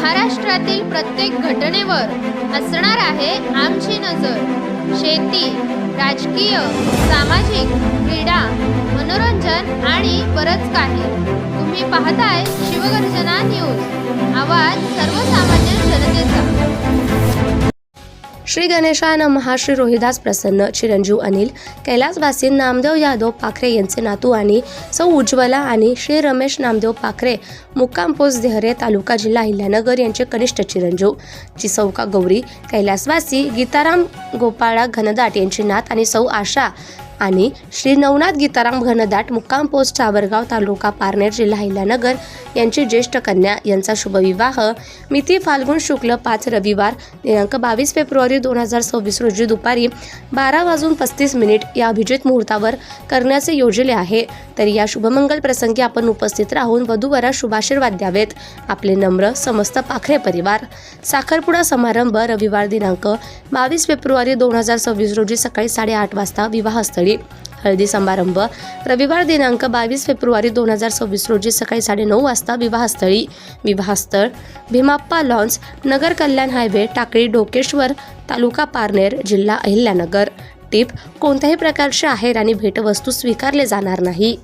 महाराष्ट्रातील प्रत्येक घटनेवर असणार आहे आमची नजर। शेती, राजकीय, सामाजिक, क्रीडा, मनोरंजन आणि बरंच काही। तुम्ही पाहताय शिवगर्जना न्यूज, आवाज सर्वसामान्य जनतेचा। श्री गणेशाय नमः। श्री रोहिदास प्रसन्न, चिरंजीव अनिल, कैलासवासी नामदेव यादव पाखरे यांचे नातू आणि सौ उज्ज्वला आणि श्री रमेश नामदेव पाखरे, मुक्काम पोस्ट देहरे, तालुका जिल्हा अहिल्यानगर यांचे कनिष्ठ चिरंजीव चिसौका गौरी, कैलासवासी गीताराम गोपाळा घनदाट यांची नात आणि सौ आशा आणि श्री नवनाथ गीताराम घनदाट, मुक्काम पोस्ट सावरगाव, तालुका पारनेर, जिल्हा अहिल्यानगर यांची ज्येष्ठ कन्या यांचा शुभविवाह मिती फाल्गुन शुक्ल 5 रविवार दिनांक 22 फेब्रुवारी 2026 रोजी दुपारी 12:35 या अभिजित मुहूर्तावर करण्याचे योजले आहे। तर या शुभमंगल प्रसंगी आपण उपस्थित राहून वधूवरास शुभाशीर्वाद द्यावेत। आपले नम्र समस्त पाखरे परिवार। साखरपुडा समारंभ रविवार दिनांक 22 फेब्रुवारी 2026 रोजी सकाळी 8:30 वाजता विवाहस्थळी। हळदी समारंभ रविवार दिनांक 22 फेब्रुवारी 2026 रोजी सकाळी 9:30 वाजता विवाहस्थळी। विवाहस्थळ भीमाप्पा लॉन्स, नगर कल्याण हायवे, टाकळी, डोकेश्वर, तालुका पारनेर, जिल्हा अहिल्यानगर। टिप: कोणत्याही प्रकारचे आहेर आणि भेटवस्तू स्वीकारले जाणार नाही।